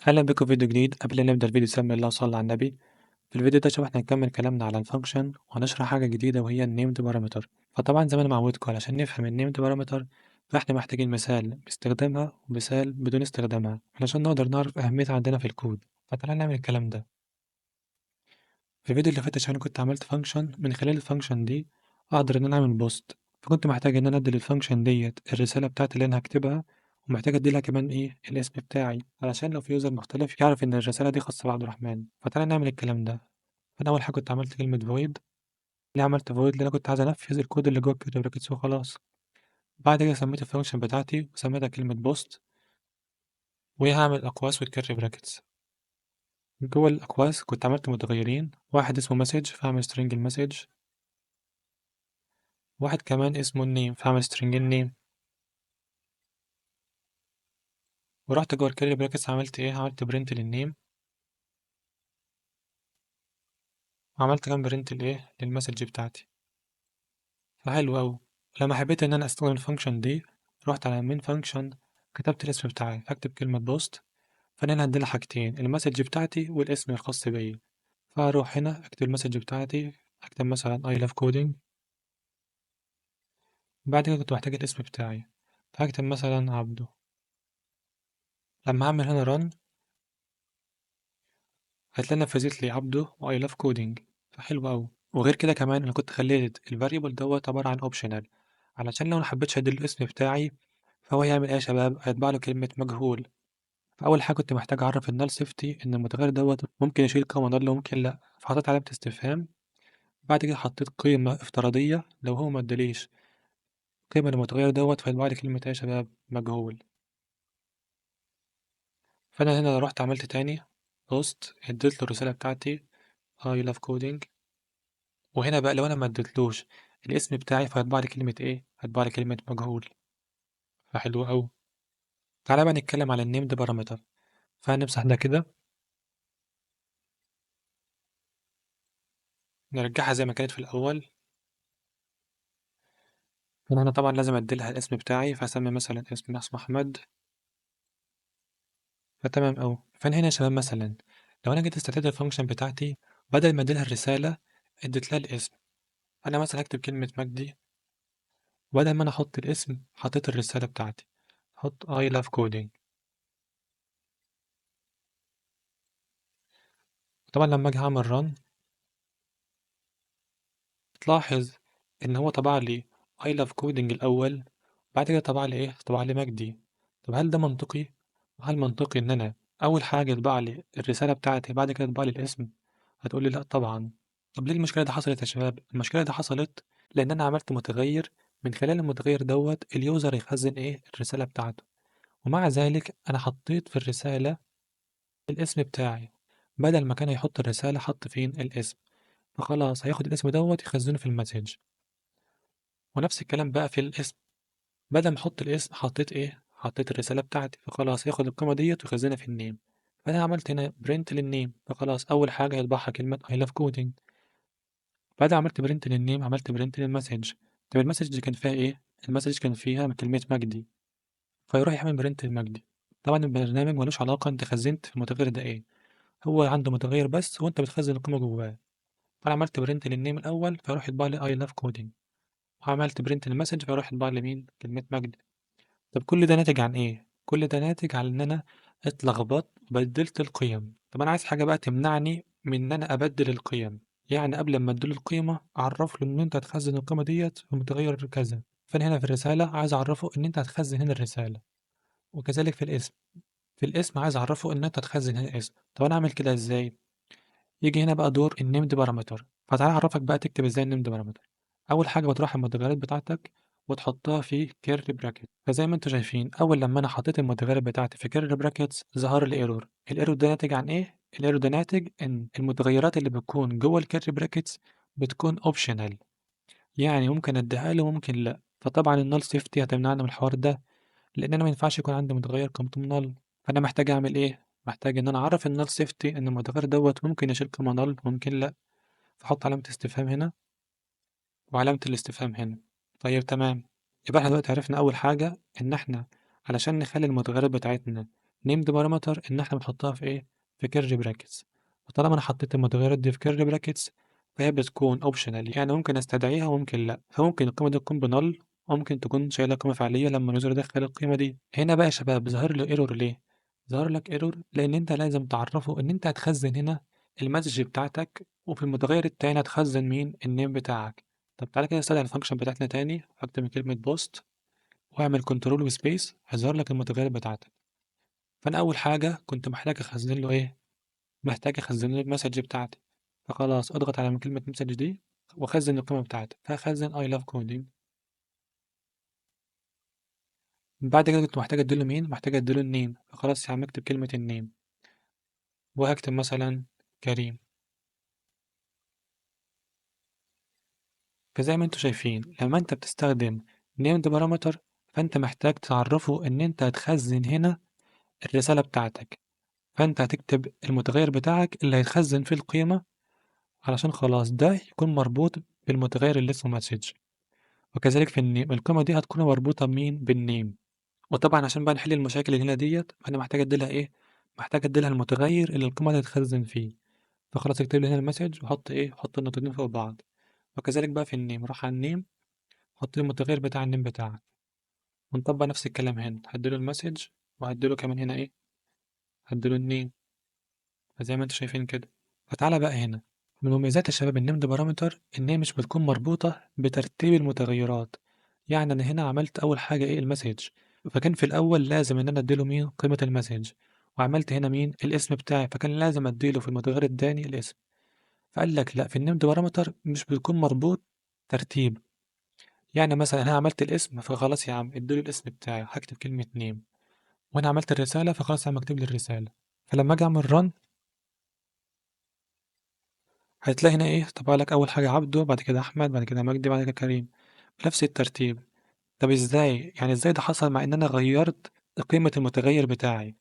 أهلا بكم في فيديو جديد. قبل ما نبدأ الفيديو سمي الله وصلى على النبي. في الفيديو ده احنا هنكمل كلامنا على الفانكشن وهنشرح حاجة جديدة وهي النيمد بارامتر. فطبعا زي ما انا معودكم علشان نفهم النيمد بارامتر فاحنا محتاجين مثال باستخدامها ومثال بدون استخدامها علشان نقدر نعرف أهميتها عندنا في الكود. فتعالى نعمل الكلام ده. في الفيديو اللي فات عشان كنت عملت فانكشن من خلال الفانكشن دي اقدر ان انا اعمل بوست، فكنت محتاج ان انا ادي للفانكشن ديت الرسالة بتاعتي اللي انا هكتبها، ومحتاج اديلها كمان ايه الاسم بتاعي علشان لو في يوزر مختلف يعرف ان الرسالة دي خاصة بعبد الرحمن. فتعالى نعمل الكلام ده. فانا اول حاجة كنت عملت كلمة void. ليه عملت void؟ لان انا كنت عايز انفذ الكود اللي جوه الكيرلي براكتس وخلاص. بعد كده سميت الفانكشن بتاعتي وسميتها كلمة بوست، وهعمل اقواس والكيرلي براكتس. جوه الاقواس كنت عملت متغيرين، واحد اسمه مسج فهعمل string المسج، واحد كمان اسمه النيم فهعمل string النيم، ورحت جوه الكيرلي براكتس عملت ايه، عملت برنت للنيم، وعملت كمان برنت الايه للمسج بتاعتي. فحلو اوي. لما حبيت ان انا استخدم الفانكشن دي رحت على المين فانكشن، كتبت الاسم بتاعي فاكتب كلمة بوست، فانا هديلها حاجتين المسج بتاعتي والاسم الخاص بيا. فاروح هنا اكتب المسج بتاعتي، اكتب مثلا I love coding. بعد كده كنت محتاج الاسم بتاعي فهكتب مثلا عبده. لما اعمل هنا run هتلاقي نفذت لي عبده و I love coding. فحلو أوي. وغير كده كمان أنا كنت خليت الفاريبل دوت عبارة عن optional علشان لو محبتش أديله الاسم بتاعي فهو هيعمل إيه يا شباب، هيطبع له كلمة مجهول. فأول حاجة كنت محتاج أعرف النال سيفتي إن المتغير دوت ممكن يشيل قيمة نال وممكن لأ، فحطيت علامة استفهام. بعد كده حطيت قيمة افتراضية لو هو مداليش قيمة للمتغير دوت فيطبع لي كلمة إيه يا شباب، مجهول. فأنا هنا رحت عملت تاني بوست، اديت له الرسالة بتاعتي I love coding. وهنا بقى لو انا ما اديتلوش الاسم بتاعي فهيطبع لي كلمة ايه، هيطبع لي كلمة مجهول. فحلو قوي. تعالى بقى نتكلم على النيمد بارامتر. فهنمسح ده كده، نرجعها زي ما كانت في الاول. فانا هنا طبعا لازم اديلها الاسم بتاعي فهسمي مثلا اسم احمد. فتمام قوي. فانا هنا يا شباب مثلا لو انا جيت استدعيت الفانكشن بتاعتي بدل ما اديلها الرسالة اديت لها الاسم. انا مثلا هكتب كلمة مجدي، وبدل ما انا احط الاسم حطيت الرسالة بتاعتي، احط I love coding. طبعا لما اجي اعمل run تلاحظ إن هو طبع لي I love coding الأول، بعد كده طبع لي إيه؟ طبع لي مجدي. طب هل ده منطقي؟ وهل منطقي إن أنا أول حاجة يطبع لي الرسالة بتاعتي بعد كده يطبع لي الاسم؟ هتقولي لأ طبعا. طب ليه المشكلة دي حصلت يا شباب؟ المشكلة دي حصلت لأن أنا عملت متغير، من خلال المتغير دوت اليوزر يخزن إيه؟ الرسالة بتاعته، ومع ذلك أنا حطيت في الرسالة الاسم بتاعي، بدل ما كان يحط الرسالة حط فين الاسم. فخلاص هياخد الاسم دوت يخزنه في المسج. ونفس الكلام بقى في الاسم، بدل ما احط الاسم حطيت ايه، حطيت الرسالة بتاعتي، فخلاص هياخد القيمة ديت ويخزنها في النيم. فانا عملت هنا برنت للنيم، فخلاص اول حاجة هيطبعها كلمة I love coding. بعد عملت برنت للنيم عملت برنت للمسج. طب المسج دي كان فيها ايه، المسج كان فيها كلمة مجدي، فيروح يعمل برنت لمجدي. طبعا البرنامج ملوش علاقة انت خزنت في المتغير ده ايه، هو عنده متغير بس وانت بتخزن القيمة جواه. فانا عملت برنت للنيم الاول فيروح يطبع لي I love coding، وعملت برنت للمسج فيروح يطبع لي مين، كلمة مجدي. طب كل ده ناتج عن إيه؟ كل ده ناتج عن إن أنا اتلخبطت وبدلت القيم. طب أنا عايز حاجة بقى تمنعني من إن أنا أبدل القيم، يعني قبل ما أديله القيمة أعرف له إن أنت هتخزن القيمة ديت في متغير كذا. فأنا هنا في الرسالة عايز أعرفه إن أنت هتخزن هنا الرسالة، وكذلك في الاسم، في الاسم عايز أعرفه إن أنت هتخزن هنا الاسم. طب أنا أعمل كده إزاي؟ يجي هنا بقى دور النيمد بارامتر. فتعالى أعرفك بقى تكتب إزاي النيمد بارامتر. أول حاجة بتروح المتغيرات بتاعتك وتحطها في كيرلي براكت. فزي ما انتوا شايفين أول لما أنا حطيت المتغيرات بتاعتي في كيرلي براكتس ظهر لي ايرور. الايرور ده ناتج عن إيه؟ الايرور ده ناتج إن المتغيرات اللي بتكون جوه الكيرلي براكتس بتكون اوبشنال، يعني ممكن أديها له وممكن لأ. فطبعا النال سيفتي هتمنعنا من الحوار ده، لأن أنا مينفعش يكون عندي متغير قيمته نال. فأنا محتاج أعمل إيه؟ محتاج إن أنا أعرف النال سيفتي إن المتغير دوت ممكن يشيل قيمة نال ممكن لأ. فحط علامة استفهام هنا وعلامة الاستفهام هنا. طيب تمام. يبقى احنا دلوقتي عرفنا أول حاجة إن احنا علشان نخلي المتغيرات بتاعتنا named parameter إن إحنا بنحطها في إيه؟ في curly brackets. وطالما أنا حطيت المتغيرات دي في curly brackets فهي بتكون optional، يعني ممكن أستدعيها وممكن لأ، فممكن القيمة دي تكون بnull وممكن تكون شايلة قيمة فعلية لما اليوزر يدخل القيمة دي. هنا بقى يا شباب ظهر لي ايرور ليه؟ ظهر لك ايرور لأن أنت لازم تعرفه إن أنت هتخزن هنا المسج بتاعتك، وفي المتغير التاني هتخزن مين؟ النيم بتاعك. طب تعالى كده نستدعي الفانكشن بتاعتنا تاني، هكتب من كلمة بوست واعمل كنترول وسبيس هيظهر لك المتغير بتاعتك. فأنا أول حاجة كنت محتاج أخزن له إيه؟ محتاج أخزن له المسج بتاعتي، فخلاص أضغط على كلمة مسج دي وأخزن القيمة بتاعتي، فهخزن I love coding. بعد كده كنت محتاج أديله مين؟ محتاج أديله النيم، فخلاص يا عم اكتب كلمة النيم وهكتب مثلا كريم. فزي ما انتوا شايفين لما انت بتستخدم named parameter فانت محتاج تعرفه ان انت هتخزن هنا الرسالة بتاعتك، فانت هتكتب المتغير بتاعك اللي هيتخزن فيه القيمة علشان خلاص ده يكون مربوط بالمتغير اللي اسمه message. وكذلك في النيم القيمة دي هتكون مربوطة بمين؟ بالنيم. وطبعا عشان بقى نحل المشاكل اللي هنا ديت فأنا محتاج أديلها إيه؟ محتاج أديلها المتغير اللي القيمة دي هتتخزن فيه، فخلاص اكتب لي هنا المسج وحط إيه؟ حط النقطتين فوق بعض. وكذلك بقى في النيم روح على النيم حط لي المتغير بتاع النيم بتاعك، ونطبق نفس الكلام هنا هديله المسج وهديله كمان هنا إيه؟ هديله النيم. فزي ما انتوا شايفين كده. فتعالى بقى هنا من مميزات الشباب النيمد بارامتر إن هي مش بتكون مربوطة بترتيب المتغيرات. يعني أنا هنا عملت أول حاجة إيه؟ المسج، فكان في الأول لازم إن أنا أديله مين؟ قيمة المسج. وعملت هنا مين؟ الاسم بتاعي، فكان لازم أديله في المتغير التاني الاسم. فقال لك لأ، في النيمد بارامتر مش بيكون مربوط ترتيب. يعني مثلا أنا عملت الاسم فخلاص يا عم اديله الاسم بتاعي هكتب كلمة نيم، وأنا عملت الرسالة فخلاص يا عم اكتب لي الرسالة. فلما أجي أعمل رن هتلاقي هنا إيه؟ طبع لك أول حاجة عبده، بعد كده أحمد، بعد كده مجدي، بعد كده كريم، بنفس الترتيب. طب إزاي؟ يعني إزاي ده حصل مع إن أنا غيرت قيمة المتغير بتاعي؟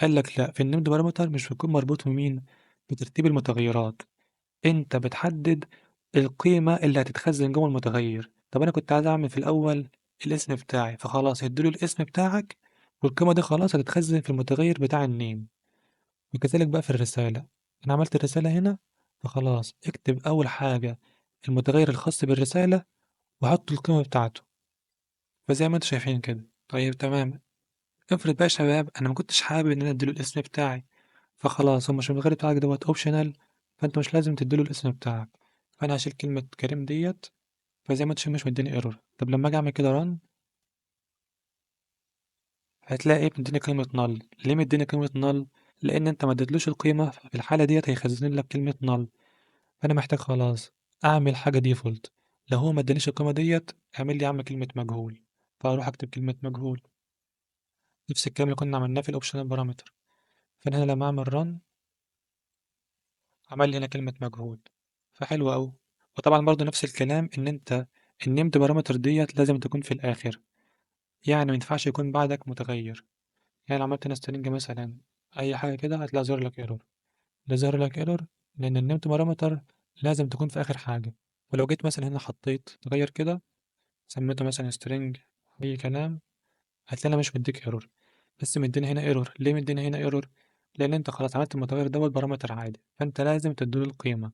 قال لك لأ، في النمد بارامتر مش بيكون مربوط بمين؟ بترتيب المتغيرات. أنت بتحدد القيمة اللي هتتخزن جوه المتغير. طب أنا كنت عايز أعمل في الأول الاسم بتاعي، فخلاص اديله الاسم بتاعك والقيمة دي خلاص هتتخزن في المتغير بتاع النيم. وكذلك بقى في الرسالة، أنا عملت الرسالة هنا فخلاص اكتب أول حاجة المتغير الخاص بالرسالة وحط القيمة بتاعته. فزي ما انتوا شايفين كده. طيب تمام، افرض بقى يا شباب أنا ما كنتش حابب إن أنا أديله الاسم بتاعي، فخلاص هو مش المتغير بتاعك دوت اوبشنال، فأنت مش لازم تديله الاسم بتاعك. فأنا هشيل كلمة كريم ديت، فزي ما انتوا شايفين مش مديني ايرور. طب لما أجي أعمل كده ران هتلاقي إيه؟ مديني قيمة نل. ليه مديني قيمة نل؟ لأن أنت ما اديتلوش القيمة، في الحالة ديت هيخزن لك كلمة نل. فأنا محتاج خلاص أعمل حاجة ديفولت، لو هو ما ادانيش القيمة ديت اعمل لي يا عم كلمة مجهول، فأروح أكتب كلمة مجهول. نفس الكلام اللي كنا عملناه في الأوبشنال بارامتر. فأنا هنا لما أعمل ران عمل لي هنا كلمة مجهول، فحلو أوي. وطبعا برضو نفس الكلام إن أنت النيمد بارامتر ديت لازم تكون في الآخر، يعني مينفعش يكون بعدك متغير. يعني لو عملت هنا string مثلا أي حاجة كده هتلاقي ظهر لك ايرور. ده ظهر لك ايرور لأن النيمد بارامتر لازم تكون في آخر حاجة. ولو جيت مثلا هنا حطيت تغير كده سميته مثلا string أي كلام هتلاقي أنا مش مديك ايرور، بس مديني هنا ايرور. ليه مديني هنا ايرور؟ لأن أنت خلاص عملت المتغير دوت بارامتر عادي، فأنت لازم تديله القيمة.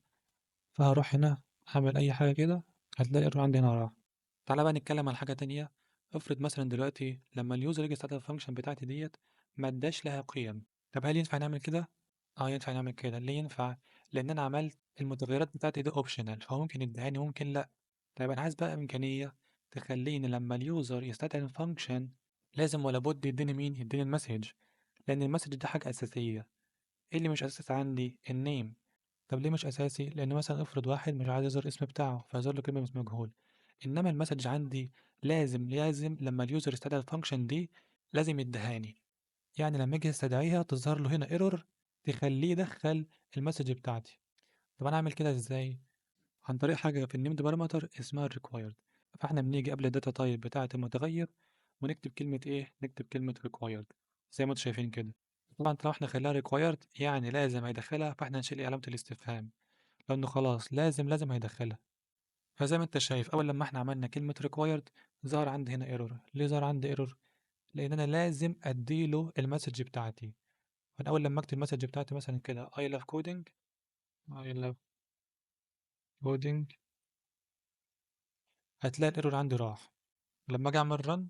فهروح هنا أعمل أي حاجة كده هتلاقي الايرور عندي هنا راح. تعالى بقى نتكلم عن حاجة تانية. افرض مثلا دلوقتي لما اليوزر يجي يستخدم الفانكشن بتاعتي ديت ما اداش لها قيم. طب هل ينفع نعمل كده؟ اه ينفع نعمل كده. ليه ينفع؟ لأن أنا عملت المتغيرات بتاعتي دي اوبشنال، فهو ممكن يديهاني ممكن لأ. طيب أنا عايز بقى إمكانية تخليني لما اليوزر يستخدم الفانكشن لازم ولا بد يديني مين؟ يديني المسج، لأن المسج دي حاجة أساسية. ايه اللي مش أساسي عندي؟ النيم. طب ليه مش أساسي؟ لأن مثلا افرض واحد مش عايز يظهر الاسم بتاعه فيظهر له كلمة اسم مجهول. إنما المسج عندي لازم لما اليوزر يستدعي الفانكشن دي لازم يدهاني. يعني لما اجي استدعيها تظهر له هنا ايرور تخليه يدخل المسج بتاعتي. طب انا اعمل كده ازاي؟ عن طريق حاجه في النيمد بارامتر اسمها required. فاحنا بنيجي قبل الداتا تايب بتاعه المتغير ونكتب كلمه ايه؟ نكتب كلمه required زي ما انتم شايفين كده. طبعا لو احنا خلاها required يعني لازم هيدخلها، فاحنا نشيل علامه الاستفهام لانه خلاص لازم هيدخلها. فزي ما انت شايف اول لما احنا عملنا كلمه required ظهر عندي هنا ايرور. ليه ظهر عندي ايرور؟ لإن أنا لازم أدّي له الmessage بتاعتي. فأنا أول لمّا أكتب الmessage بتاعتي مثلًا كده I love coding، I love coding، هتلاقي الerror عندي راح. لمّا آجي أعمل run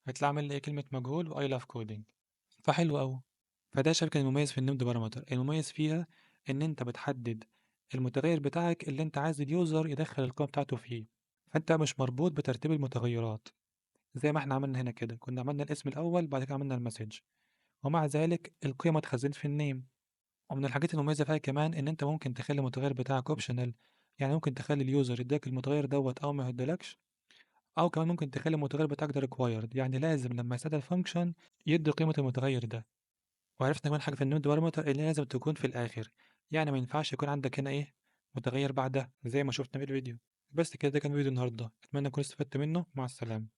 هتلاقيه عامل لي إيه، كلمة مجهول وI love coding. فحلو أوي. فده شايف كان المميز في الnamed parameter، المميز فيها إن أنت بتحدد المتغير بتاعك اللي أنت عايز الuser يدخّل القيمة بتاعته فيه، فأنت مش مربوط بترتيب المتغيرات، زي ما إحنا عملنا هنا كده، كنا عملنا الاسم الأول بعد كده عملنا الmessage، ومع ذلك القيمة اتخزنت في الname. ومن الحاجات المميزة فيها كمان إن أنت ممكن تخلّي المتغير بتاعك optional، يعني ممكن تخلّي الuser يدّيك المتغير دوّة أو ما يدّيلكش، أو كمان ممكن تخلّي المتغير بتاعك ده required، يعني لازم لمّا يستدعي الfunction يدّي قيمة المتغير ده. وعرفنا كمان حاجة في الnode parameter اللي هي لازم تكون في الآخر، يعني ما ينفعش يكون عندك هنا إيه، متغير بعدها زي ما شُفنا في الفيديو. بس كده ده كان فيديو النهارده، أتمنى أكون استفدت منه، مع السلامة.